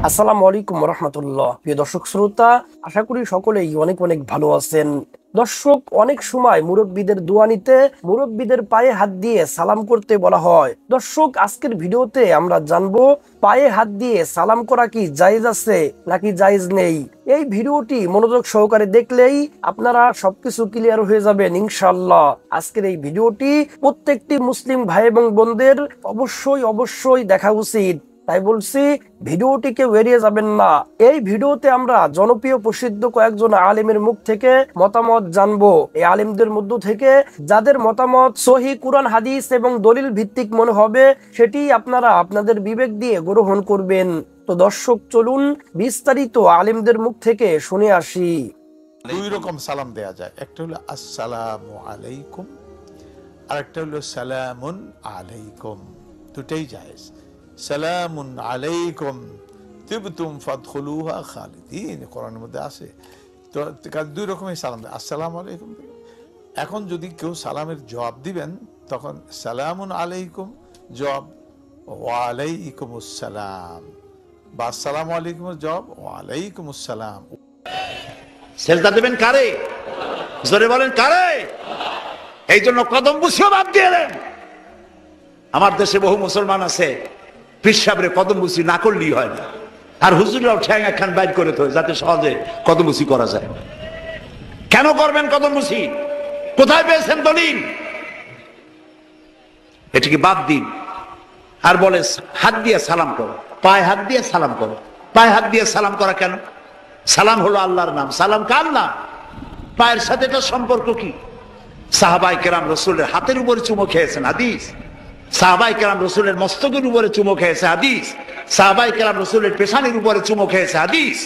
আসসালামু আলাইকুম রহমতুল্লাহ। প্রিয় দর্শক শ্রোতা, আশা করি সকলেই অনেক অনেক ভালো আছেন। দর্শক, অনেক সময় মুরব্বীদের দোয়া নিতে মুরব্বীদের পায়ে হাত দিয়ে সালাম করতে বলা হয়। দর্শক, আজকের ভিডিওতে আমরা জানবো পায়ে হাত দিয়ে সালাম করা কি জায়েজ আছে নাকি জায়েজ নেই। এই ভিডিওটি মনোযোগ সহকারে দেখলেই আপনারা সবকিছু ক্লিয়ার হয়ে যাবেন ইনশাআল্লাহ। আজকের এই ভিডিওটি প্রত্যেকটি মুসলিম ভাই এবং বোনদের অবশ্যই দেখা উচিত। তাই বলছি, ভিডিওটিকে এড়িয়ে যাবেন না। এই ভিডিওতে আমরা জনপ্রিয় প্রসিদ্ধ কয়েকজন আলেমের মুখ থেকে মতামত জানবো। এই আলেমদের মধ্য থেকে যাদের মতামত সহিহ কুরআন হাদিস এবং দলিল ভিত্তিক মনে হবে, সেটি আপনারা আপনাদের বিবেক দিয়ে গ্রহণ করবেন। তো দর্শক, চলুন বিস্তারিত আলেমদের মুখ থেকে শুনে আসি। দুই রকম সালাম দেয়া যায়, একটা হলো আসসালামু আলাইকুম আর একটা হলো সালামুন আলাইকুম। দুটাই জায়েজ। সালামুন আলাইকুম তিবতুম ফাদখুলুহা খালিদিন, কোরআনের মধ্যে আছে। তো দুই রকমের সালাম দেয়, আসসালামু আলাইকুম। এখন যদি কেউ সালামের জবাব দিবেন, তখন সালামুন আলাইকুম জবাব ওয়ালাইকুম আসসালাম, বা আসসালামু আলাইকুমের জবাব ওয়ালাইকুম আসসালাম। সেজদা দেবেন কারে? জোরে বলেন কারে? এই জন্য কদম বুসিও বাদ দিয়ে দেন। আমার দেশে বহু মুসলমান আছে, পীর সাহেবের কদম বুসি না করলেই হয় না, আর হুজুরাও ঠ্যাং একখান বাইর করে তো যাতে সহজে কদম বুসি করা যায়। কেন করবেন কদম বুসি? কোথায় পেয়েছেন দলিল? এটিকে বাদ দিন। আর বলে হাত দিয়ে সালাম করো, পায়ে হাত দিয়ে সালাম করো। পায়ে হাত দিয়ে সালাম করা কেন? সালাম হলো আল্লাহর নাম, সালাম কার নাম? পায়ের সাথে এটা সম্পর্ক কি? সাহাবায়ে কেরাম রাসূলের হাতের উপরে চুমো খেয়েছেন, হাদিস। সাহাবায়ে কেরাম রাসূলের মস্তকের উপরে চুমো খেয়েছে, হাদিস। সাহাবায়ে কেরাম রাসূলের পেশানির উপরে চুমো খেয়েছে, হাদিস।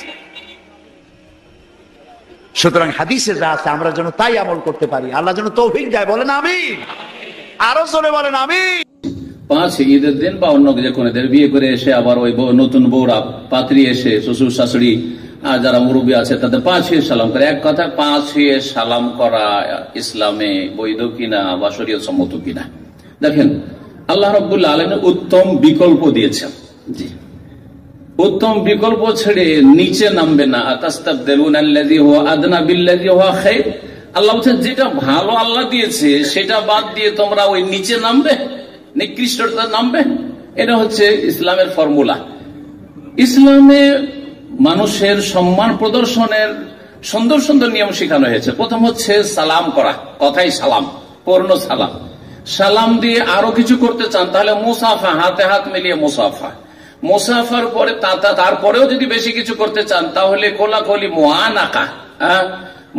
সুতরাং হাদিসে যা আছে আমরা যেন তাই আমল করতে পারি। আল্লাহ যেন তৌফিক দেয়, বলেন আমিন। আরো জোরে বলেন আমিন। 5 ঈদের দিন বা অন্য যে কোনো দিন বিয়ে করে এসে আবার ওই নতুন বউরা পাত্রী এসে শ্বশুর শাশুড়ি আর যারা মুরব্বী আছে তাদের 5 সালাম করে। এক কথা, 5 সালাম করা ইসলামে বৈধ কিনা বা শরীয়ত সম্মত কিনা? দেখেন, আল্লাহ রাব্বুল আলামিন উত্তম বিকল্প দিয়েছেন। জি, উত্তম বিকল্প ছেড়ে নিচে নামবে না। আতাস্তাবদিলুনা আল্লাযী হুয়া আদনা বিল্লাযী হুয়া খায়র। আল্লাহ বলেন যেটা ভালো আল্লাহ দিয়েছে সেটা বাদ দিয়ে তোমরা ওই নিচে নামবে, নিকৃষ্টতা নামবে। এটা হচ্ছে ইসলামের ফর্মুলা। ইসলামে মানুষের সম্মান প্রদর্শনের সুন্দর সুন্দর নিয়ম শেখানো হয়েছে। প্রথম হচ্ছে সালাম করা, কথাই সালাম, পূর্ণ সালাম। সালাম দিয়ে আরো কিছু করতে চান তাহলে মুসাফা, হাতে হাত মিলিয়ে মুসাফা। মুসাফার পরে তারপরেও যদি বেশি কিছু করতে চান তাহলে কোলাকুলি, মুআনাকা।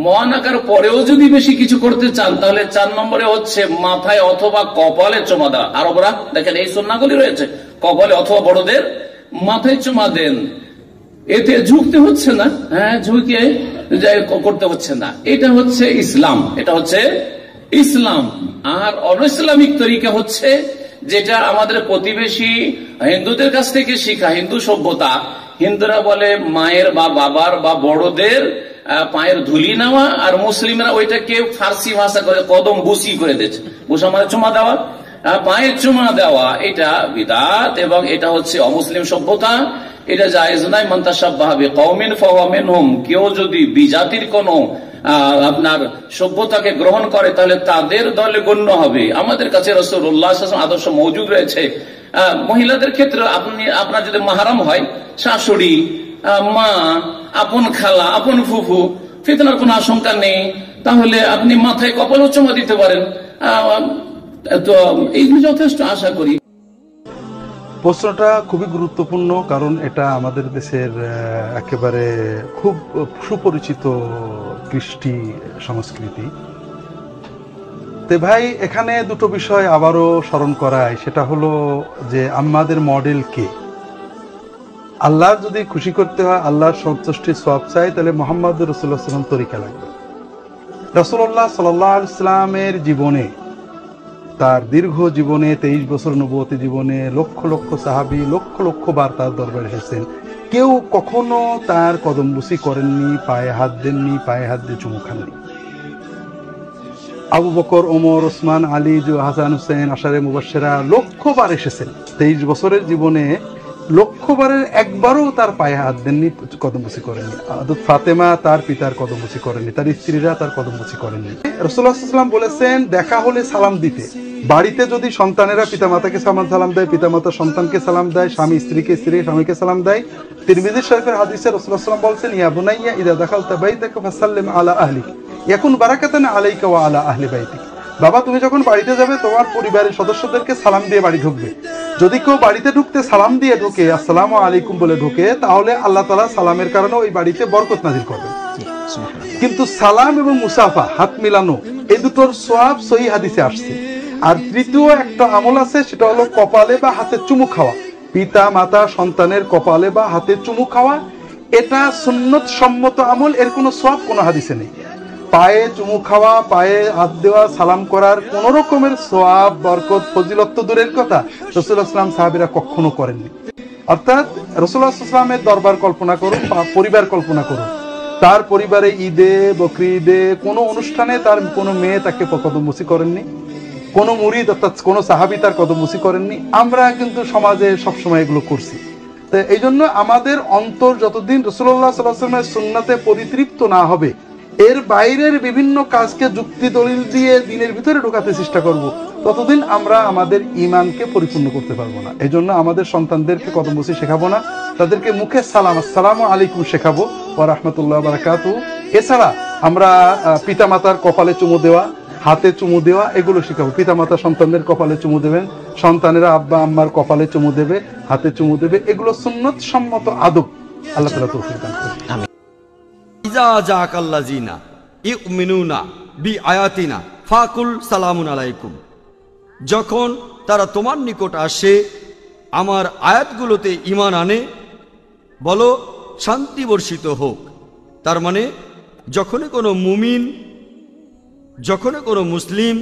মুআনাকার পরেও যদি বেশি কিছু করতে চান তাহলে 4 নম্বরে হচ্ছে মাথায় অথবা কপালে চুমা দেওয়া। আরবরা দেখেন এই সুন্নাহগুলি রয়েছে, কপালে অথবা বড়দের মাথায় চুমা দেন। এতে ঝুঁকতে হচ্ছে না, ঝুঁকে করতে হচ্ছে না। এটা হচ্ছে ইসলাম, এটা হচ্ছে ইসলাম। আর অনইসলামিক তরিকা হচ্ছে যেটা আমাদের প্রতিবেশী হিন্দুদের কাছ থেকে শিখা, হিন্দু সভ্যতা। হিন্দুরা বলে মায়ের বা বাবার বা বড়দের পায়ের ধুলি নেওয়া, আর মুসলিমরা ওইটাকে ফার্সি ভাষা করে কদম বুসি করে দিচ্ছে। বুসা মানে চুমা দেওয়া, পায়ের চুমা দেওয়া। এটা বিদআত এবং এটা হচ্ছে অমুসলিম সভ্যতা। এটা জায়েজ নাই। মান তাশাব্বাহা বিকওমিন ফাহুয়া মিনহুম। কেউ যদি বিজাতির কোন আপনার সভ্যতাকে গ্রহণ করে তাহলে তাদের দলে গণ্য হবে। আমাদের কাছে রাসূলুল্লাহ সাল্লাল্লাহু আলাইহি ওয়াসাল্লাম আদর্শ মওজুদ রয়েছে। মহিলাদের ক্ষেত্রে আপনার যদি মাহরাম হয়, শাশুড়ি, মা, আপন খালা, আপন ফুফু, ফিতনার কোনো আশঙ্কা নেই, তাহলে আপনি মাথায় কপাল চুমা দিতে পারেন। তো এইগুলো যথেষ্ট আশা করি। প্রশ্নটা খুবই গুরুত্বপূর্ণ, কারণ এটা আমাদের দেশের একেবারে খুব সুপরিচিত কৃষ্টি সংস্কৃতি। তে ভাই, এখানে দুটো বিষয় আবারও স্মরণ করায়। সেটা হলো যে আমাদের মডেল কে? আল্লাহ যদি খুশি করতে হয়, আল্লাহর সন্তুষ্টির সওয়াব চাই, তাহলে মুহাম্মদ রাসূলুল্লাহ সাল্লাল্লাহু আলাইহি ওয়াসাল্লাম তরিকা লাগবে। রাসূলুল্লাহ সাল্লাল্লাহু আলাইহি ওয়াসাল্লামের জীবনে, তার দীর্ঘ জীবনে, 23 বছর নবুয়তি জীবনে লক্ষ লক্ষ সাহাবী লক্ষ লক্ষ বার তার দরবারে এসেছেন। কেউ কখনো তার কদমবুসি করেননি, পায়ে হাত দেননি, পায়ে হাত দিয়ে চুমু খাননি। আবু বকর, ওমর, ওসমান, আলী, হাসান, হুসেন, আশারে মুবাশশিরা লক্ষবার এসেছেন। 23 বছরের জীবনে লক্ষবারের একবারও তার পায়ে হাত দেননি, কদমবুসি করেননি। হযরত ফাতেমা তার পিতার কদমবুসি করেননি, তার স্ত্রীরা তার কদমবুসি করেননি। রাসূলুল্লাহ সাল্লাল্লাহু আলাইহি ওয়াসাল্লাম বলেছেন, দেখা হলে সালাম দিতে। বাড়িতে যদি সন্তানেরা পিতামাতাকে সালাম দেয়, পিতামাতা সন্তানকে সালাম দেয়, স্বামী স্ত্রীকে, স্ত্রী স্বামীকে সালাম দেয়। তিরমিজি শরীফের হাদিসে রাসূলুল্লাহ সাল্লাল্লাহু আলাইহি ওয়াসাল্লাম বলেছেন, ইয়া বুনাইয়া ইযা দাখালতা বাইতাকা ফাসাল্লিম আলা আহলিক ইয়াকুন বারাকাতান আলাইকা ওয়া আলা আহলি বাইতিক। বাবা, তুমি যখন বাড়িতে যাবে তোমার পরিবারের সদস্যদেরকে সালাম দিয়ে বাড়ি ঢুকবে। যদি কেউ বাড়িতে ঢুকতে সালাম দিয়ে ঢোকে, আসসালামু আলাইকুম বলে ঢোকে, তাহলে আল্লাহ তাআলা সালামের কারণে ওই বাড়িতে বরকত নাযিল করবেন। কিন্তু সালাম এবং মুসাফা, হাত মিলানো, এই দুটোর সওয়াব সহিহ হাদিসে আসছে। আর তৃতীয় একটা আমল আছে, সেটা হলো কপালে বা হাতে চুমু খাওয়া। পিতা মাতা সন্তানের কপালে বা হাতে চুমু খাওয়া, এটা সুন্নত সম্মত আমল, এর কোনো সওয়াব কোনো হাদিসে নেই। পায়ে চুমু খাওয়া, পায়ে হাত দেওয়া, সালাম করার কোন রকমের সওয়াব, বরকত, ফজিলত তো দূরের কথা, রাসূলুল্লাহ সাল্লাল্লাহু আলাইহি ওয়াসাল্লাম সাহাবীরা কখনো করেননি। অর্থাৎ রাসূলুল্লাহ সাল্লাল্লাহু আলাইহি ওয়াসাল্লামের দরবার কল্পনা করুন বা পরিবার কল্পনা করুন। তার পরিবারে ঈদে, বকরি ঈদে, কোনো অনুষ্ঠানে তার কোনো মেয়ে তাকে কদমবুসি করেননি, কোনো মুরিদ অর্থাৎ কোনো সাহাবী তার কদমবুসি করেননি। আমরা কিন্তু সমাজে সবসময় এগুলো করছি। তো এই জন্য আমাদের অন্তর যতদিন রাসূলুল্লাহ সাল্লাল্লাহু আলাইহি ওয়াসাল্লামের সুন্নাতে পরিতৃপ্ত না হবে, এর বাইরের বিভিন্ন কাজকে যুক্তি দলিল দিয়ে দিনের ভিতরে ঢোকাতে চেষ্টা করব, ততদিন আমরা আমাদের ঈমানকে পরিপূর্ণ করতে পারবো না। এই জন্য আমাদের সন্তানদেরকে কদমবুসি শেখাবো না, তাদেরকে মুখে সালাম আসসালামু আলাইকুম শেখাবো, ওয়া রাহমাতুল্লাহি ওয়া বারাকাতুহু। এছাড়া আমরা পিতামাতার কপালে চুমু দেওয়া, হাতে চুমু দেওয়া, এগুলো শেখাবো। পিতামাতা সন্তানদের কপালে চুমু দেবেন, সন্তানেরা আব্বা আম্মার কপালে চুমু দেবে, হাতে চুমু দেবে, এগুলো সুন্নত সম্মত আদব। আল্লাহ তাআলা তৌফিক দান করুন। ইজা জাকাল্লাযিনা ইউমিনুনা বিআয়াতিনা ফাকুল সালামুন আলাইকুম। যখন তারা তোমার নিকট আসে, আমার আয়াতগুলোতে ঈমান আনে, বলো শান্তি বর্ষিত হোক। তার মানে যখনই কোনো মুমিন, যখনই কোনো মুসলিম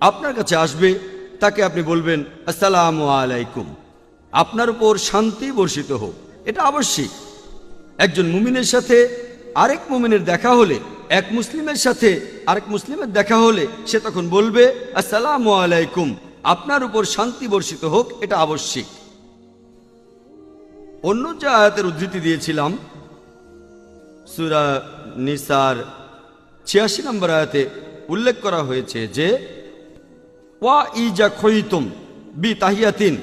আপনার কাছে আসবে, তাকে আপনি বলবেন আসসালামু আলাইকুম, আপনার উপর শান্তি বর্ষিত হোক। এটা আবশ্যিক। একজন মুমিনের সাথে আরেক মুমিনের দেখা হলে, এক মুসলিমের সাথে আরেক মুসলিমের দেখা হলে, সে তখন বলবে আসসালামু আলাইকুম, আপনার উপর শান্তি বর্ষিত হোক। এটা আবশ্যিক। অন্য যে আয়াতের উদ্ধৃতি দিয়েছিলাম, সূরা নিসার 86 নম্বর আয়াতে উল্লেখ করা হয়েছে যে ওয়া ইজা খয়তুম বি তাহিয়াতিন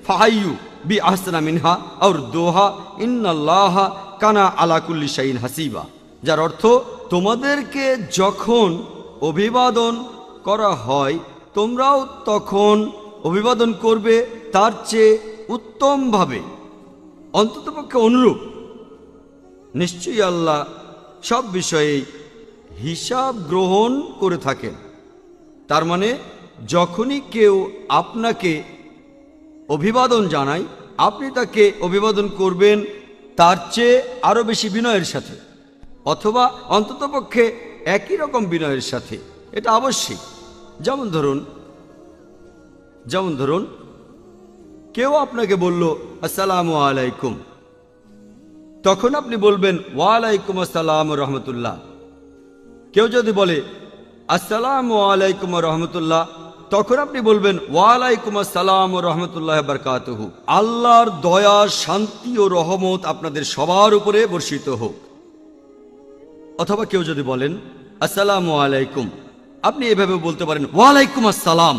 ফাহাইয়ু বি আহসানা মিনহা আও রুদ্দুহা ইন্নাল্লাহা কানা আলা কুল্লি শাইইন হাসিবা। যার অর্থ, তোমাদেরকে যখন অভিবাদন করা হয়, তোমরাও তখন অভিবাদন করবে তার চেয়ে উত্তমভাবে, অন্ততপক্ষে অনুরূপ। নিশ্চয়ই আল্লাহ সব বিষয়েই হিসাব গ্রহণ করে থাকেন। তার মানে যখনই কেউ আপনাকে অভিবাদন জানায়, আপনি তাকে অভিবাদন করবেন তার চেয়ে আরো বেশি বিনয়ের সাথে, অথবা অন্ততপক্ষে একই রকম বিনয়ের সাথে। এটা আবশ্যিক। যেমন ধরুন কেউ আপনাকে বলল আসসালামু আলাইকুম, তখন আপনি বলবেন ওয়ালাইকুম আসসালাম রহমতুল্লাহ। কেউ যদি বলে আসসালামু আলাইকুম রহমতুল্লাহ, তখন আপনি বলবেন ওয়ালাইকুম আসসালাম রহমতুল্লাহ বারকাতুহু। আল্লাহর দয়া, শান্তি ও রহমত আপনাদের সবার উপরে বর্ষিত হোক। অথবা কেউ যদি বলেন আসসালামু আলাইকুম, আপনি এভাবে বলতে পারেন ওয়ালাইকুম আসসালাম।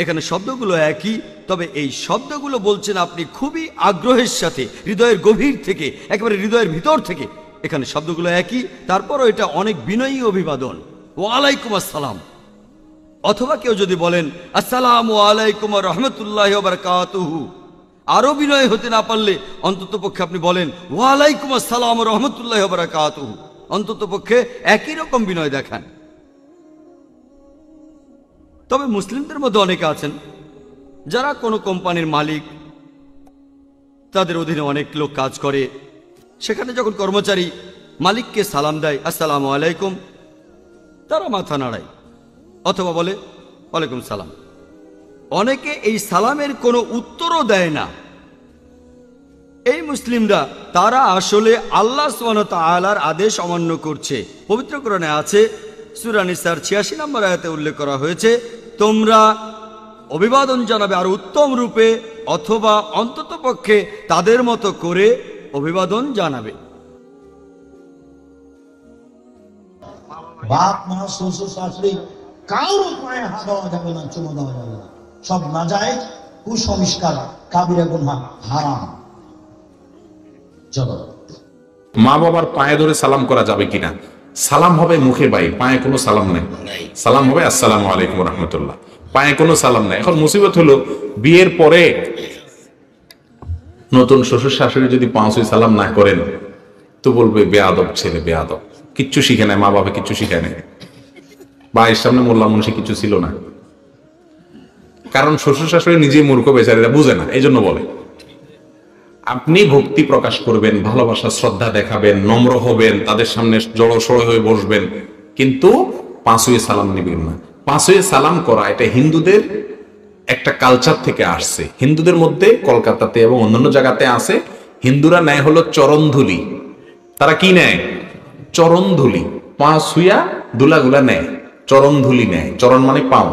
এখানে শব্দগুলো একই, তবে এই শব্দগুলো বলছেন আপনি খুবই আগ্রহের সাথে, হৃদয়ের গভীর থেকে, একেবারে হৃদয়ের ভিতর থেকে। এখানে শব্দগুলো একই, তারপরও এটা অনেক বিনয়ী অভিবাদন, ওয়ালাইকুম আসসালাম। অথবা কেউ যদি বলেন আসসালামু আলাইকুম রহমতুল্লাহ বারাকাতুহু, আরো বিনয় হতে না পারলে অন্ততপক্ষে আপনি বলেন ওয়ালাইকুম আসসালাম রহমতুল্লাহ বারাকাতুহু। অন্ততপক্ষে একই রকম বিনয় দেখান। তবে মুসলিমদের মধ্যে অনেকে আছেন যারা কোনো কোম্পানির মালিক, তাদের অধীনে অনেক লোক কাজ করে। সেখানে যখন কর্মচারী মালিককে সালাম দেয় আসসালামু আলাইকুম, তারা মাথা নাড়ায় অথবা বলে ওয়ালাইকুম সালাম। অনেকে এই সালামের কোনো উত্তরও দেয় না। এই মুসলিমরা, তারা আসলে আল্লাহ সুবহানাহু ওয়া তাআলার আদেশ অমান্য করছে। পবিত্র কোরআনে আছে সূরা নিসার 86 নম্বর আয়াতে উল্লেখ করা হয়েছে, তোমরা অভিবাদন জানাবে আর উত্তম রূপে, অথবা অন্ততপক্ষে তাদের মতো করে অভিবাদন জানাবে। বাপ মা শ্বশুর শাশুড়ি কারো পায়ে হাত দেওয়া যাবে না, চুমো দেওয়া যাবে না, সব নাজায়েজ, কুসংস্কার, কাবিরা গুনাহ, হারাম। চলো, মা বাবার পায়ে ধরে সালাম করা যাবে কিনা? সালাম হবে মুখে, ভাই পায়ে কোনো সালাম নেই। সালাম হবে আসসালামু আলাইকুম রাহমাতুল্লাহ, পায়ে কোনো সালাম নেই। এখন মুসিবত হলো, বিয়ের পরে নতুন শ্বশুর শাশুড়ি যদি পাঁচই সালাম না করেন তো বলবে বেয়াদব ছেলে, বেয়াদব, কিচ্ছু শিখে নেয়, মা বাবা কিচ্ছু শিখে নেয়, ভাইয়ের সামনে মোল্লা মুন্সি কিছু ছিল না। কারণ শ্বশুর শাশুড়ি নিজেই মূর্খ, বেচারীরা বুঝে না, এই জন্য বলে। আপনি ভক্তি প্রকাশ করবেন, ভালোবাসা শ্রদ্ধা দেখাবেন, নম্র হবেন, তাদের সামনে জড়সড় হয়ে বসবেন, কিন্তু পাঁচই সালাম নেবেন না। পাঁচই সালাম করা এটা হিন্দুদের একটা কালচার থেকে আসছে। হিন্দুদের মধ্যে কলকাতাতে এবং অন্যান্য জায়গাতে আছে, হিন্দুরা নেয় হলো চরণধুলি। তারা কি নেয়? চরণধুলি। পা ছুঁয়া ধুলাগুলা নেয়, চরণধুলি নেয়। চরণ মানে পাও,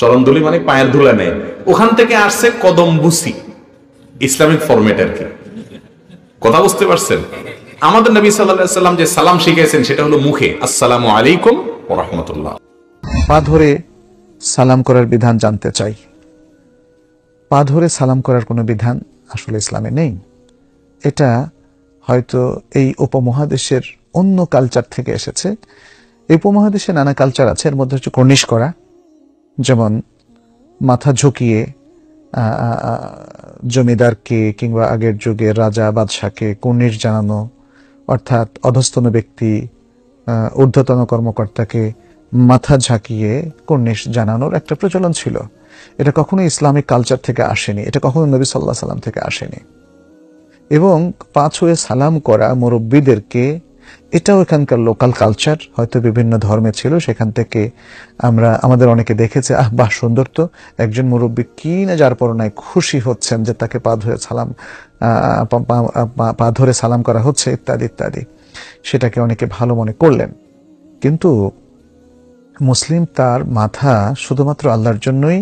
চরণধুলি মানে পায়ের ধুলা নেয়। ওখান থেকে আসছে কদম বুসি, ইসলামিক ফরম্যাট আর কি। কথা বুঝতে পারছেন? আমাদের নবী সাল্লাল্লাহু আলাইহি ওয়াসাল্লাম যে সালাম শিখিয়েছেন সেটা হলো মুখে, আসসালামু আলাইকুম ওয়া রাহমাতুল্লাহ। পা ধরে সালাম করার বিধান জানতে চাই। পা ধরে সালাম করার কোনো বিধান আসলে ইসলামে নেই। এটা হয়তো এই উপমহাদেশের অন্য কালচার থেকে এসেছে। এই উপমহাদেশে নানা কালচার আছে, এর মধ্যে হচ্ছে কর্নিশ করা, যেমন মাথা ঝুঁকিয়ে জমিদারকে কিংবা আগের যুগে রাজা বাদশাকে কর্নিশ জানানো, অর্থাৎ অধস্তন ব্যক্তি ঊর্ধ্বতন কর্মকর্তাকে মাথা ঝাঁকিয়ে কর্নিশ জানানোর একটা প্রচলন ছিল। এটা কখনো ইসলামিক কালচার থেকে আসেনি, এটা কখনো নবী সাল্লাল্লাহু আলাইহি সাল্লাম থেকে আসেনি। এবং পা ছুঁয়ে সালাম করা মুরব্বীদেরকে, এটাও এখানকার লোকাল কালচার, হয়তো বিভিন্ন ধর্মে ছিল, সেখান থেকে আমরা আমাদের অনেকে দেখেছে, বাহ সুন্দর তো, একজন মুরব্বী কি না যার পরনায় খুশি হচ্ছেন যে তাকে পা ধরে সালাম করা হচ্ছে ইত্যাদি ইত্যাদি, সেটাকে অনেকে ভালো মনে করলেন। কিন্তু মুসলিম তার মাথা শুধুমাত্র আল্লাহর জন্যই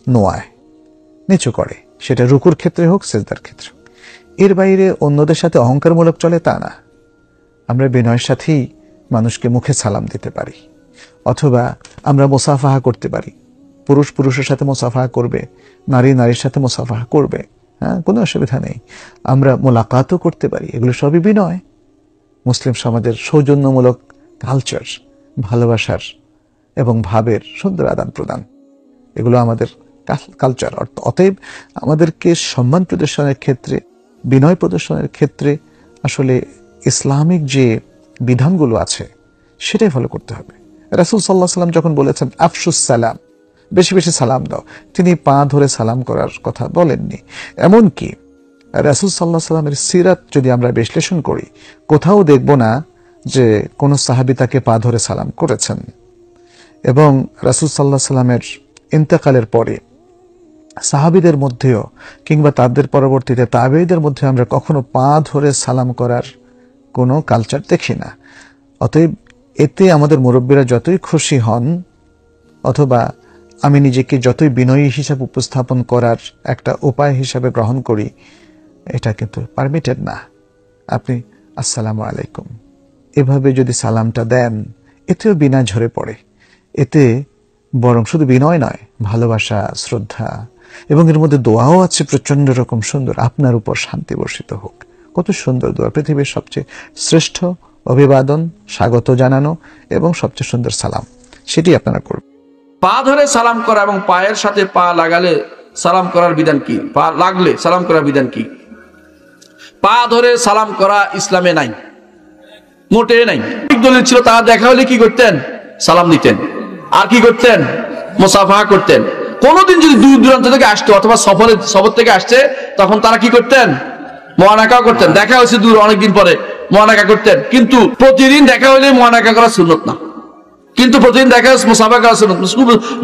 নোয়ায়, নিচু করে, সেটা রুকুর ক্ষেত্রে হোক, সেজদার ক্ষেত্রে। এর বাইরে অন্যদের সাথে অহংকারমূলক চলে তা না। আমরা বিনয়ের সাথেই মানুষকে মুখে সালাম দিতে পারি, অথবা আমরা মুসাফাহা করতে পারি। পুরুষ পুরুষের সাথে মুসাফাহা করবে, নারী নারীর সাথে মুসাফাহা করবে, হ্যাঁ, কোনো অসুবিধা নেই। আমরা মোলাকাতও করতে পারি, এগুলো সবই বিনয়। মুসলিম সমাজের সৌজন্যমূলক কালচার, ভালোবাসার এবং ভাবের সুন্দর আদান প্রদান, এগুলো আমাদের কালচার। অতএব আমাদেরকে সম্মান প্রদর্শনের ক্ষেত্রে, বিনয় প্রদর্শনের ক্ষেত্রে আসলে ইসলামিক যে বিধানগুলো আছে সেটাই ফলো করতে হবে। রাসূল সাল্লাল্লাহু আলাইহি ওয়াসাল্লাম যখন বলেছেন আফশুস সালাম, বেশি বেশি সালাম দাও, তিনি পা ধরে সালাম করার কথা বলেননি। এমনকি রাসূল সাল্লাল্লাহু আলাইহি ওয়াসাল্লামের সিরাত যদি আমরা বিশ্লেষণ করি, কোথাও দেখব না যে কোন সাহাবী তাকে পা ধরে সালাম করেছেন। এবং রাসূল সাল্লাল্লাহু আলাইহি ওয়াসাল্লামের ইন্তেকালের পরে সাহাবীদের মধ্যেও কিংবা তাদের পরবর্তীতে তাবেঈদের মধ্যে আমরা কখনো পা ধরে সালাম করার কোনো কালচার দেখি না। অতএব এতে আমাদের মুরব্বীরা যতই খুশি হন, অথবা আমি নিজেকে যতই বিনয়ী হিসাবে উপস্থাপন করার একটা উপায় হিসাবে গ্রহণ করি, এটা কিন্তু পারমিটেড না। আপনি আসসালামু আলাইকুম এভাবে যদি সালামটা দেন, এতেও বিনয় ঝরে পড়ে। এতে বরং শুধু বিনয় নয়, ভালোবাসা, শ্রদ্ধা, এবং এর মধ্যে দোয়াও আছে প্রচন্ড রকম সুন্দর, আপনার উপর শান্তি বর্ষিত হোক। কত সুন্দর দোয়া! পৃথিবীর সবচেয়ে শ্রেষ্ঠ অভিবাদন, স্বাগত জানানো এবং সবচেয়ে সুন্দর সালাম, সেটি আপনারা করবেন। পা ধরে সালাম করা এবং পায়ের সাথে পা লাগালে সালাম করার বিধান কি? পা লাগলে সালাম করার বিধান কি? পা ধরে সালাম করা ইসলামে নাই, মোটে নাই। দলিল ছিল, তারা দেখা হলে কি করতেন? সালাম দিতেন। আর কি করতেন? মুসাফাহা করতেন। কোনদিন যদি দূর দূরান্ত থেকে আসতো অথবা সফর থেকে আসছে, তখন তারা কি করতেন? মুআনাকা করতেন। দেখা হয়েছে দূর অনেকদিন পরে, মুআনাকা করতেন। কিন্তু প্রতিদিন দেখা হলে মুআনাকা করা সুন্নত না। কিন্তু প্রতিদিন দেখা হচ্ছে মুসাফা করা সুন্নত।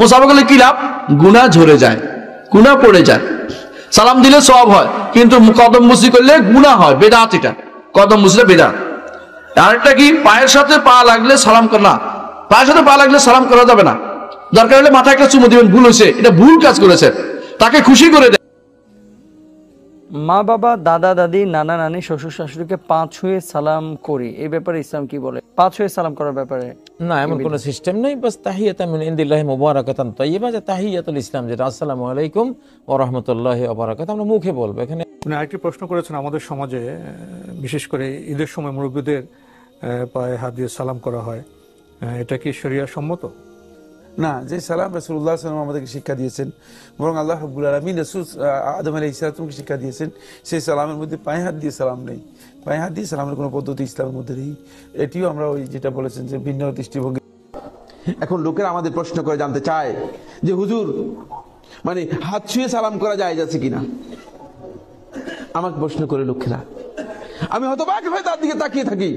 মুসাফা করলে কি লাভ? গুনাহ ঝরে যায়, গুনাহ পড়ে যায়। সালাম দিলে সওয়াব হয়, কিন্তু কদম বুসি করলে গুনাহ হয়, বেদাত। এটা কদম বুসিটা বেদাত। আরেকটা কি? পায়ের সাথে পা লাগলে সালাম করা। পায়ের সাথে পা লাগলে সালাম করা যাবে না। দরকার হলে মাথায় একটা চুমু দিবেন, ভুল হয়েছে, এটা ভুল কাজ করেছেন, তাকে খুশি করে দেন। মা বাবা, দাদা দাদি, নানা নানি, শ্বশুর শাশুড়িকে পা ছুঁয়ে সালাম করি, এই ব্যাপারে ইসলাম কি বলে? পা ছুঁয়ে সালাম করার ব্যাপারে না, এমন কোনো সিস্টেম নেই। বাস তাহিয়াতান মিন ইনদিল্লাহি মুবারাকাতান তাইয়্যিবা, যে তাহিয়াতুল ইসলাম, যেটা আসসালামু আলাইকুম ওয়া রাহমাতুল্লাহি ওয়া বারাকাতুহু, আমরা মুখে বলবো। এখানে আপনি আরেকটি প্রশ্ন করেছেন, আমাদের সমাজে বিশেষ করে ঈদের সময় মুরব্বীদের পায়ে হাত দিয়ে সালাম করা হয়, এটা কি শরিয়া সম্মত? না, যে সালাম রাসূলুল্লাহ সাল্লাল্লাহু আলাইহি ওয়াসাল্লাম আমাদেরকে শিক্ষা দিয়েছেন, বরং আল্লাহ রাব্বুল আলামিন রাসূল আদম আলাইহিস সালামকে শিক্ষা দিয়েছেন, সেই সালামের মধ্যে পায়ে হাত দিয়ে সালাম নেই। পায়ে হাত দিয়ে সালামের কোনো পদ্ধতি ইসলামের মধ্যে নেই। এটিও আমরা ওই যেটা বলেছেন যে ভিন্ন দৃষ্টিভঙ্গি। এখন লোকেরা আমাদের প্রশ্ন করে জানতে চায় যে হুজুর, মানে হাত ছুঁয়ে সালাম করা যায় যাচ্ছে কিনা। আমাকে প্রশ্ন করে লোকেরা, আমি হতবাক হয়ে তার দিকে তাকিয়ে থাকি।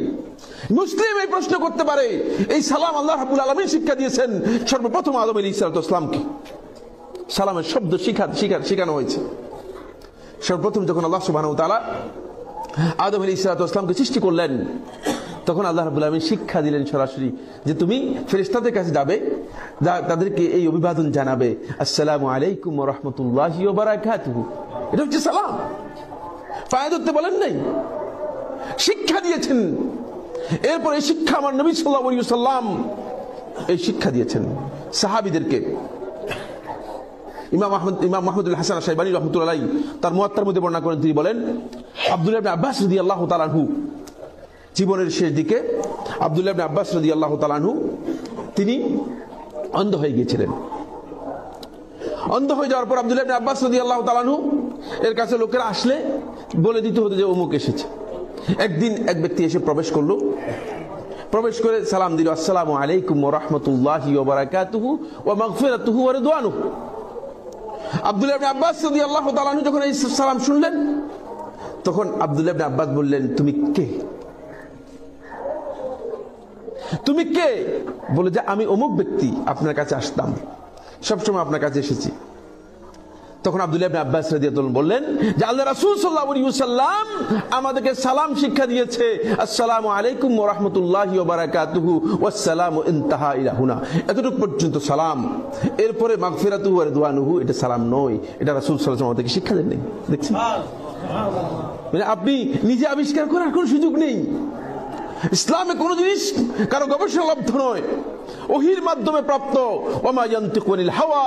মুসলিম এই প্রশ্ন করতে পারে? এই সালাম আল্লাহ রাব্বুল আলামিন শিক্ষা দিয়েছেন সর্বপ্রথম আদম আলাইহিস সালামকে। সালামের শব্দ শেখানো হয়েছে সর্বপ্রথম যখন আল্লাহ সুবহানাহু ওয়া তাআলা আদম আলাইহিস সালামকে সৃষ্টি করলেন, তখন আল্লাহ রাব্বুল আলামিন শিক্ষা দিলেন সরাসরি যে তুমি ফেরেশতাদের কাছে যাবে, তাদেরকে এই অভিবাদন জানাবে, আসসালামু আলাইকুম ওয়া রাহমাতুল্লাহি ওয়া বারাকাতুহু। এটা হচ্ছে সালাম। পায়ে ধরতে বলেন নাই, শিক্ষা দিয়েছেন। এরপর এই শিক্ষা আমার নবী সাল্লাল্লাহু আলাইহি ওয়াসাল্লাম এই শিক্ষা দিয়েছেন সাহাবীদেরকে। ইমাম মাহমুদুল হাসান শাইবানী রাহমাতুল্লাহ আলাইহি তার মুয়াত্তার মধ্যে বর্ণনা করেন, তিনি বলেন আব্দুল্লাহ ইবনে আব্বাস রাদিয়াল্লাহু তাআলা আনহু, জীবনের শেষ দিকে আব্দুল্লাহ ইবনে আব্বাস রাদিয়াল্লাহু তাআলা আনহু তিনি অন্ধ হয়ে গিয়েছিলেন। অন্ধ হয়ে যাওয়ার পর আব্দুল্লাহ ইবনে আব্বাস রাদিয়াল্লাহু তাআলা আনহু এর কাছে লোকেরা আসলে বলে দিতে হতো যে অমুক এসেছে। একদিন এক ব্যক্তি এসে প্রবেশ করলো, প্রবেশ করে সালাম দিল, আসসালামু আলাইকুম ওয়া রাহমাতুল্লাহি ওয়া বারাকাতুহু ওয়া মাগফিরাতুহু ওয়া রিদওয়ানুহু। আব্দুল্লাহ ইবনে আব্বাস রাদিয়াল্লাহু তাআলা আনহু যখন এই সালাম শুনলেন, তখন আব্দুল্লাহ ইবনে আব্বাস বললেন, তুমি কে? তুমি কে? বলে যে আমি অমুক ব্যক্তি, আপনার কাছে আসতাম, সবসময় আপনার কাছে এসেছি। তখন আব্দুল্লাহ ইবনে আব্বাস রাদিয়াল্লাহু আনহু বললেন যে আল্লাহ রাসূল সাল্লাল্লাহু আলাইহি ওয়াসাল্লাম আমাদেরকে সালাম শিক্ষা দিয়েছে, আসসালামু আলাইকুম ওয়া রাহমাতুল্লাহি ওয়া বারাকাতুহু ওয়াসসালামু ইনতাহা ইলা হুনা, এতটুকু পর্যন্ত সালাম। এরপরে মাগফিরাতুহু ওয়া রিদওয়ানুহু এটা সালাম নয়, এটা রাসূল সাল্লাল্লাহু আলাইহি ওয়াসাল্লাম আমাদেরকে শিক্ষা দেননি। দেখছেন, মানে আপনি নিজে আবিষ্কার করার কোনো সুযোগ নেই। ইসলামে কোন জিনিস কারো গবেষণালব্ধ নয়, ওহীর মাধ্যমে প্রাপ্ত। ওমা ইয়ানতিকু আনিল হাওয়া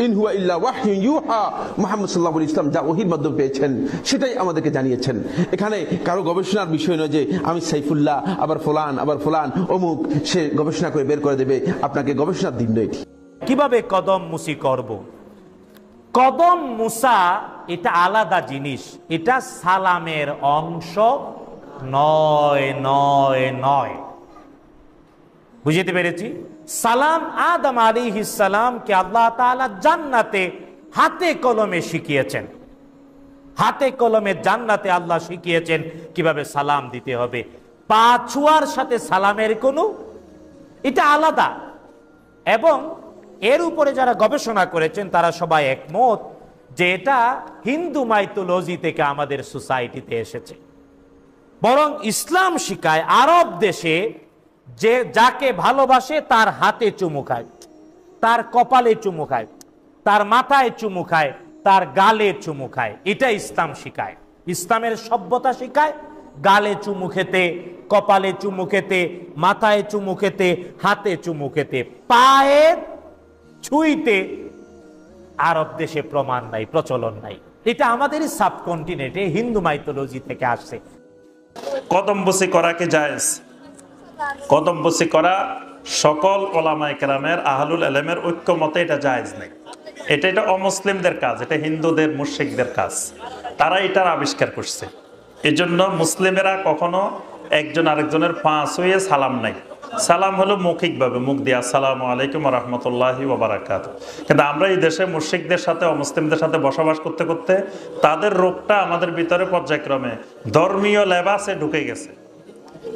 ইন হুয়া ইল্লা ওয়াহয়ুন ইউহা। মুহাম্মদ সাল্লাল্লাহু আলাইহি ওয়াসাল্লাম যা ওহীর মাধ্যমে পেয়েছেন সেটাই আমাদেরকে জানিয়েছেন। এখানে কারো গবেষণার বিষয় নয় যে আমি সাইফুল্লাহ, আবার ফুলান অমুক, সে গবেষণা করে বের করে দেবে। আপনাকে গবেষণার দিন নয়। কিভাবে কদম মুসি করব? কদম মুসা এটা আলাদা জিনিস, এটা সালামের অংশ নয়। বুঝতে পেরেছি? সালাম আদম আলাইহিস সালামকে আল্লাহ তাআলা জান্নাতে হাতে কলমে শিখিয়েছেন। হাতে কলমে জান্নাতে আল্লাহ শিখিয়েছেন কিভাবে সালাম দিতে হবে। পা ছোঁয়ার সাথে সালামের কোনো, এটা আলাদা। এবং এর উপরে যারা গবেষণা করেছেন তারা সবাই একমত যে এটা হিন্দু মাইথোলজি থেকে আমাদের সোসাইটিতে এসেছে। বরং ইসলাম শিখায় আরব দেশে যে যাকে ভালোবাসে তার হাতে চুমু খায়, তার কপালে চুমু খায়, তার মাথায় চুমু খায়, তার গালে চুমু খায়। এটা ইসলাম শিখায়। ইসলামের সভ্যতা শিখায় গালে চুমু খেতে, কপালে চুমু খেতে, মাথায় চুমু খেতে, হাতে চুমু খেতে। পায়ে ছুঁইতে আরব দেশে প্রমাণ নাই, প্রচলন নাই। এটা আমাদের সাবকন্টিনেন্টে হিন্দু মাইথোলজি থেকে আসছে। কদম বসি করা কি জায়েজ? কদম বসি করা সকল ওলামায়ে কেরামের, আহলুল ইলমের ঐক্যমতে এটা জায়েজ নেই। এটা অমুসলিমদের কাজ, এটা হিন্দুদের মুশরিকদের কাজ। তারা এটার আবিষ্কার করছে। এজন্য মুসলিমেরা কখনো একজন আরেকজনের পা ছুঁয়ে সালাম নাই। সালাম হলো মৌখিকভাবে, মুখ দিয়ে আসসালামু আলাইকুম ওয়া রাহমাতুল্লাহি ওয়া বারাকাতুহু। কিন্তু আমরা এই দেশে মুশরিকদের সাথে, অমুসলিমদের সাথে বসবাস করতে করতে তাদের রোগটা আমাদের ভিতরে পর্যায়ক্রমে ধর্মীয় লেবাসে ঢুকে গেছে।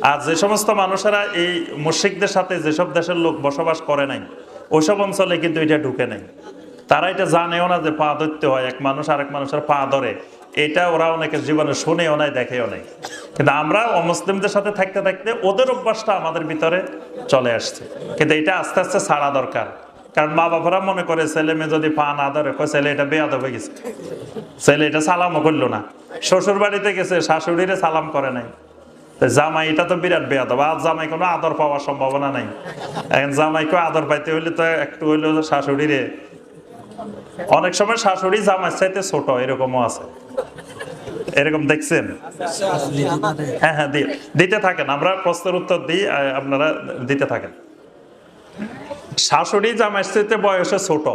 আর যে সমস্ত মানুষেরা এই মুশরিকদের সাথে যেসব দেশের লোক বসবাস করে নাই, ওইসব অঞ্চলে কিন্তু এটা ঢুকে নাই। তারা এটা জানেও না যে পা ধরতে হয়, এক মানুষ আরেক মানুষের পা ধরে এটা ওরা অনেকের জীবনে শুনেও নাই, দেখেও নাই। কিন্তু আমরা অমুসলিমদের সাথে থাকতে থাকতে ওদের অভ্যাসটা আমাদের ভিতরে চলে আসছে। কিন্তু এটা আস্তে আস্তে ছাড়া দরকার। কারণ মা বাবারা মনে করে ছেলে মেয়ে যদি পা না ধরে, ছেলে এটা বেয়াদব হয়ে গেছে, ছেলে এটা সালামও করলো না, শ্বশুর বাড়িতে গেছে শাশুড়িরে সালাম করে নাই, জামাই এটা তো বিরাট বেয়াদব। আর জামাই কোনো আদর পাওয়ার সম্ভাবনা নাই। এখন জামাইকে আদর পাইতে হইলে তো একটু হইলেও শাশুড়িরে, অনেক সময় শাশুড়ি জামাই চাইতে ছোট, এরকমও আছে। এরকম দেখছেন? হ্যাঁ হ্যাঁ, দিতে থাকেন, আমরা প্রশ্নের উত্তর দিই, আপনারা দিতে থাকেন। শাশুড়ি জামাই চাইতে বয়সে ছোট,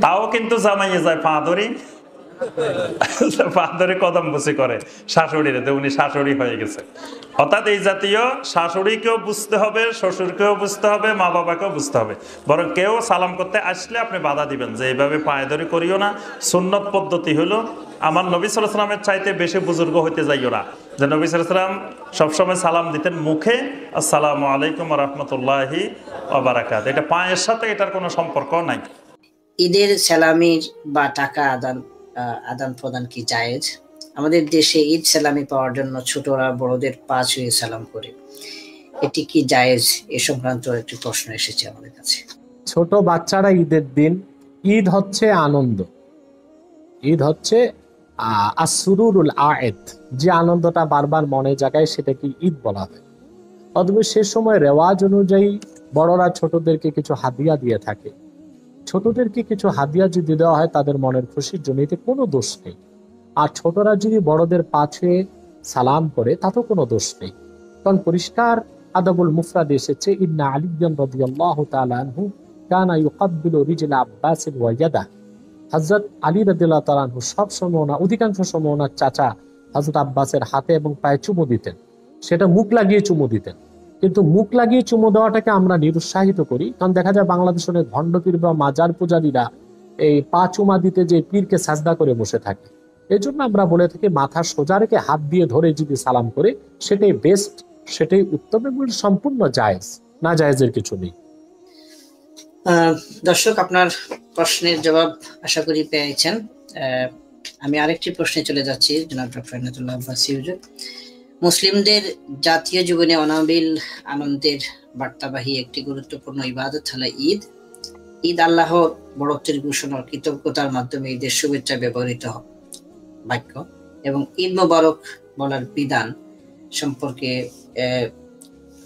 তাও কিন্তু জামাইয়ে যায় পা ধরি, পা ধরে কদম বুচি করে শাশুড়িরে, উনি শাশুড়ি হয়ে গেছে। অর্থাৎ এই জাতীয় শাশুড়িকেও বুঝতে হবে, শ্বশুরকেও বুঝতে হবে, মা বাবাকেও বুঝতে হবে। বরং কেউ সালাম করতে আসলে আপনি বাধা দিবেন যে এইভাবে পায়ে ধরে করিও না। সুন্নত পদ্ধতি হলো আমার নবী সাল্লাল্লাহু আলাইহি ওয়াসাল্লামের চাইতে বেশি বুজুর্গ হইতে যাইও না, যে নবী সাল্লাল্লাহু আলাইহি ওয়াসাল্লাম সবসময় সালাম দিতেন মুখে, আসসালামু আলাইকুম ওয়া রাহমাতুল্লাহি ওয়া বারাকাতুহু। এটা পায়ের সাথে এটার কোনো সম্পর্ক নাই। ঈদের সালামির বা টাকা আদান প্রদান কি জায়েজ? আমাদের দেশে ঈদ সালামি পাওয়ার জন্য ছোটরা বড়দের পা ছুঁয়ে সালাম করে, এটি কি জায়েজ? এ সংক্রান্ত একটি প্রশ্ন এসেছে আমাদের কাছে। ছোট বাচ্চারা ঈদের দিন, ঈদ হচ্ছে আনন্দ, ঈদ হচ্ছে আসরুরুল আয়েদ, যে আনন্দটা বারবার মনে জাগায় সেটাকে ঈদ বলা হয়। অথবা সে সময় রেওয়াজ অনুযায়ী বড়রা ছোটদেরকে কিছু হাদিয়া দিয়ে থাকে। ছোটদেরকে কিছু হাদিয়া যদি দেওয়া হয় তাদের মনের খুশির জন্য, এতে কোনো দোষ নেই। আর ছোটরা যদি বড়দের পা ছুঁয়ে সালাম করে তাতেও কোনো দোষ নেই। কারণ পরিষ্কার আদাবুল মুফরাদ এসেছে, ইন্না আলিয়ান রাদিয়াল্লাহু তাআলা আনহু কানা ইউকাব্বিলু রিজলা আব্বাস ওয়া ইয়াদা। হযরত আলী রাদিয়াল্লাহু তাআলা আনহু সব সময় না, অধিকাংশ সময় ওনার চাচা হযরত আব্বাসের হাতে এবং পায়ে চুমু দিতেন, সেটা মুখ লাগিয়ে চুমু দিতেন। কিন্তু মুখ লাগিয়ে চুমু দেওয়াটাকে আমরা নিরুৎসাহিত করি, কারণ দেখা যায় বাংলাদেশের অনেক ভণ্ড পীর বা মাজার পূজারীরা এই পা চুমা দিতে যে পীরকে সাজদা করে বসে থাকে। এই জন্য আমরা বলে থাকি মাথা সোজা রেখে হাত দিয়ে ধরে যদি সালাম করে সেটাই বেস্ট, সেটাই উত্তম এবং সম্পূর্ণ জায়েজ, না জায়েজের কিছু নেই। দর্শক, আপনার প্রশ্নের জবাব আশা করি পেয়েছেন। আমি আরেকটি প্রশ্নে চলে যাচ্ছি। জনাব ডক্টর এনায়েতুল্লাহ আব্বাসী হুজুর, মুসলিমদের জাতীয় জীবনে অনাবিল আনন্দের বার্তাবাহী একটি গুরুত্বপূর্ণ ইবাদত হলো ঈদ। ঈদ আল্লাহর বড়ত্বের ঘোষণা, কৃতজ্ঞতার মাধ্যমে ঈদের শুভেচ্ছা ব্যবহৃত বাক্য এবং ঈদ মোবারক বলার বিধান সম্পর্কে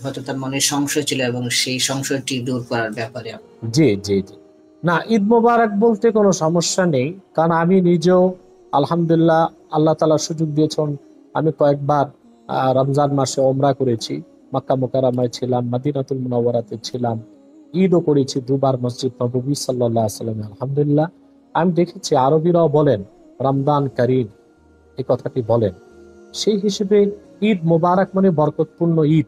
হয়তো তার মনে সংশয় ছিল এবং সেই সংশয়টি দূর করার ব্যাপারে। জি জি জি, না, ঈদ মোবারক বলতে কোনো সমস্যা নেই, কারণ আমি নিজেও আলহামদুলিল্লাহ আল্লাহ তাআলা সুযোগ দিয়েছেন, আমি কয়েকবার রমজান মাসে ওমরা করেছি, মক্কা মুকাররমায় ছিলাম, মদিনাতুল মুনাওয়ারাতে ছিলাম, ঈদও করেছি দুবার মসজিদ নববী সাল্লাল্লাহু আলাইহি ওয়াসাল্লাম। আলহামদুলিল্লাহ আমি দেখেছি আরবিরাও বলেন রমজান কারীম, এই কথাটি বলেন। সেই হিসেবে ঈদ মোবারক মানে বরকতপূর্ণ ঈদ,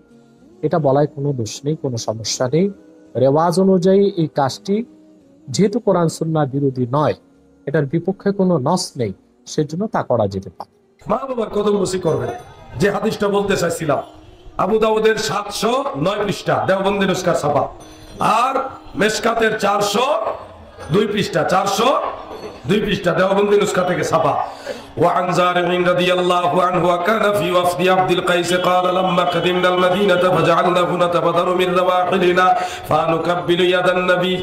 এটা বলায় কোনো দোষ নেই, কোনো সমস্যা নেই। রেওয়াজ অনুযায়ী এই কাজটি যেহেতু কোরআন সুন্নাহ বিরোধী নয়, এটার বিপক্ষে কোনো নস নেই, সেজন্য তা করা যেতে পারে। মা বাবার কদম বসি করবেন, যে হাদিসটা বলতে চাইছিলাম, আবু দাউদের 709 পৃষ্ঠা দেওবন্দি নুসখা ছাপা, আর মেশকাতের 402 পৃষ্ঠা, 402 পৃষ্ঠা দেওবন্দি নুসখা থেকে ছাপা। وعن زارع رضي الله عنه وكان في وفد عبد القيس قال لما قدمنا المدينة فجعلناه نتبذر من رواحلنا فنكبل يد النبي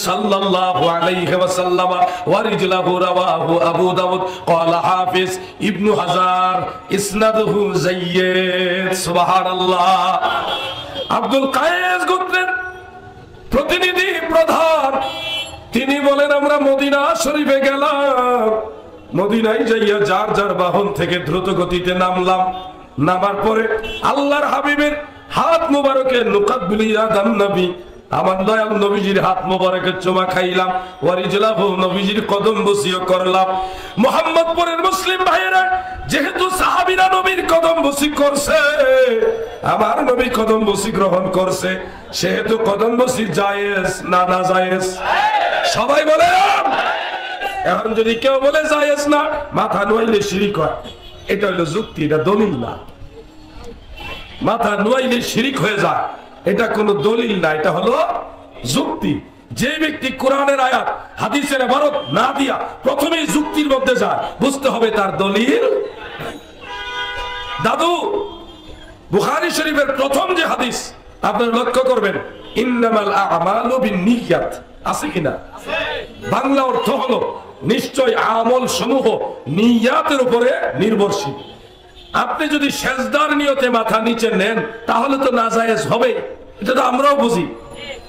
صلى الله عليه وسلم ورجله. رواه أبو داود. قال حافظ ابن حجر إسناده زيد. سبحان الله. আব্দুল কায়েস গোত্রের প্রতিনিধি প্রধান তিনি বলেন, আমরা মদিনা শরীফে গেলাম, মদিনায় যাইয়া যার যার বাহন থেকে দ্রুত গতিতে নামলাম। নামার পরে আল্লাহর হাবিবের হাত মুবারকে নুকাব্বিলু ইয়াদান নবী, আমার দয়াল নবীজির হাত মুবারকের চুমা খাইলাম। ওয়ারিজলাহু, নবীজির কদম বসিও করলাম। মুহাম্মদপুরের মুসলিম ভাইয়েরা, যেহেতু সাহাবীরা নবীর কদম বসি করছে, আমার নবী কদম বসি গ্রহণ করছে, সেহেতু কদম বসি জায়েজ না না জায়েজ? সবাই বলে। এখন যদি কেউ বলে জায়েজ না, মাথা নোয়াইলে শিরিক হয়, এটা হলো যুক্তি, এটা দলিল না। মাথা নোয়াইলে শিরিক হয়ে যায়, এটা কোনো দলিল না, এটা হলো যুক্তি। যে ব্যক্তি কোরআনের আয়াত হাদিসের ইবারত না দিয়া প্রথমেই যুক্তির মধ্যে যায়, বুঝতে হবে তার দলিল। দাদু বুখারী শরীফের প্রথম যে হাদিস আপনারা লক্ষ্য করবেন, ইন্নামাল আমালু বিন্নিয়াত, আছে কিনা? বাংলা অর্থ হলো নিশ্চয় আমল সমূহ নিয়াতের উপরে নির্ভরশীল। আপনি যদি সেজদার নিয়তে মাথা নিচে নেন তাহলে তো নাজায়েজ হবে, এটা তো আমরাও বুঝি।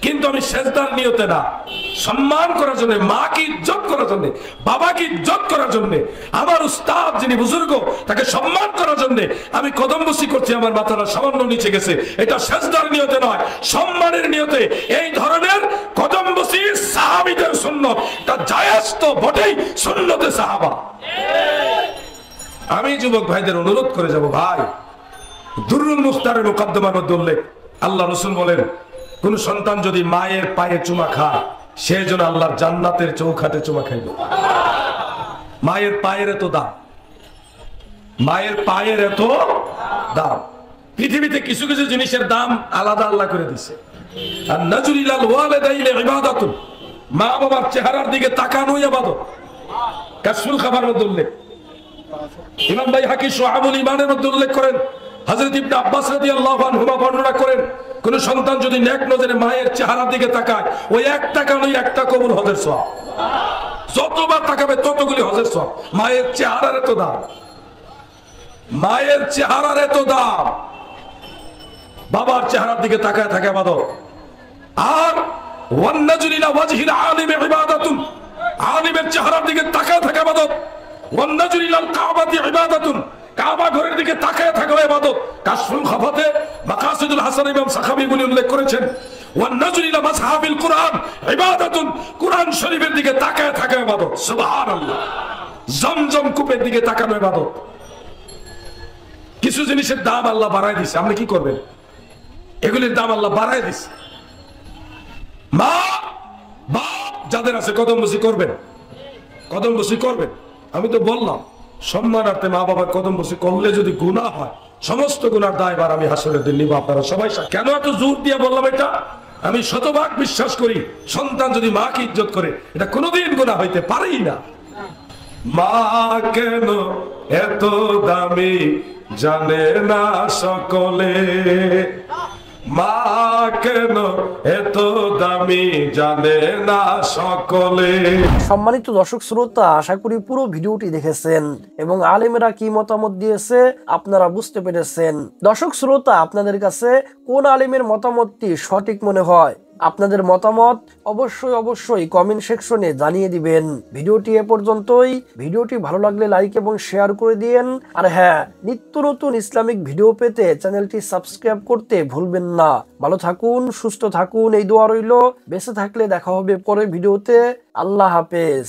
কিন্তু আমি সেজদার নিয়তে না, সম্মান করার জন্য, মাকে ইজ্জত করার জন্য, বাবাকে ইজ্জত করার জন্য, আমার উস্তাদ যিনি বুজুর্গ তাকে সম্মান করার জন্য আমি কদম বসি করছি, আমার মাথাটা সামান্য নিচে গেছে, এটা সেজদার নিয়তে নয়, সম্মানের নিয়তে। এই ধরনের কদম বসি সাহাবীদের সুন্নত, তা জায়েজ তো বটেই, সুন্নতে সাহাবা। আমি যুবক ভাইদের অনুরোধ করে যাব, ভাই দুরুল মুখতারের মুকদ্দমার মধ্যে উল্লেখ, আল্লাহ রাসূল বলেন কোন সন্তান যদি মায়ের পায়ে চুমা খায় সে যেন আল্লাহর জান্নাতের চৌখাটে চুমা খাইল। মায়ের পায়ের এত দাম, মায়ের পায়ের এত দাম। পৃথিবীতে কিছু কিছু জিনিসের দাম আলাদা আল্লাহ করে দিছে। আর নাজুরিলাল ওয়ালিদাইনি ইবাদাতুন, মা বাবার চেহারার দিকে তাকানোই ইবাদত। কাশফুল খাবার মধ্যে উল্লেখ, ইমাম বাইহাকি শুআবুল ঈমানের মধ্যে উল্লেখ করেন, হযরত ইবনে আব্বাস রাদিয়াল্লাহু আনহুমা বর্ণনা করেন, কোন সন্তান যদি নেক নজরে মায়ের চেহারার দিকে তাকায়, ওই এক তাকানোই একটা কবুল হজের সওয়াব। যতবার তাকাবে ততগুলি হজের সওয়াব। মায়ের চেহারার এত দাম, মায়ের চেহারার এত দাম। বাবার চেহারার দিকে তাকায় থাকে ইবাদত। আর ওয়ান নাজরি ইলা ওয়াজহিল আলিম ইবাদাতুন, আলিমের চেহারার দিকে তাকায় থাকে ইবাদত। ওয়ান নাজরি ইলাল কাবাতি ইবাদাতুন, কাবা ঘরের দিকে তাকায় থাকা ইবাদত। কাশফুল খাফাতে মাকাসিদুল হাসান ইমাম সাখাবী বলে উল্লেখ করেছেন, ওয়ান নাজরি ইলা মাসহাবিল কুরআন ইবাদাতুন, কুরআন শরীফের দিকে তাকায় থাকা ইবাদত। সুবহানাল্লাহ। জমজম কূপের দিকে তাকানো ইবাদত। কিছু জিনিসের দাম আল্লাহ বাড়ায় দিয়েছে, আপনি কি করবেন? এগুলির দাম আল্লাহ বাড়ায় দিয়েছে। মা বাপ যাদের আছে কদম বসি করবেন, কদম বসি করবেন। আমি তো বললাম সম্মানার্থে মা বাবার কদম বসি করলে যদি গুনাহ হয়, সমস্ত গুনার দায়ভার আমি হাসরের দিন নিব। আপনারা সবাই কেন এত জোর দিয়ে বললাম এটা? আমি শতভাগ বিশ্বাস করি সন্তান যদি মাকে ইজ্জত করে এটা কোনোদিন গুনাহ হইতে পারেই না। মা কেন এত দামি জানে না সকলে, মা কেন এত দামি জানে না সকলে। সম্মানিত দর্শক শ্রোতা, আশা করি পুরো ভিডিওটি দেখেছেন এবং আলেমেরা কি মতামত দিয়েছে আপনারা বুঝতে পেরেছেন। দর্শক শ্রোতা, আপনাদের কাছে কোন আলেমের মতামতটি সঠিক মনে হয় আপনাদের মতামত অবশ্যই কমেন্ট সেকশনে জানিয়ে দিবেন। ভিডিওটি এ পর্যন্তই। ভিডিওটি ভালো লাগলে লাইক এবং শেয়ার করে দিয়েন। আর হ্যাঁ, নিত্য নতুন ইসলামিক ভিডিও পেতে চ্যানেলটি সাবস্ক্রাইব করতে ভুলবেন না। ভালো থাকুন, সুস্থ থাকুন, এই দোয়া রইল। বেঁচে থাকলে দেখা হবে পরের ভিডিওতে। আল্লাহ হাফেজ।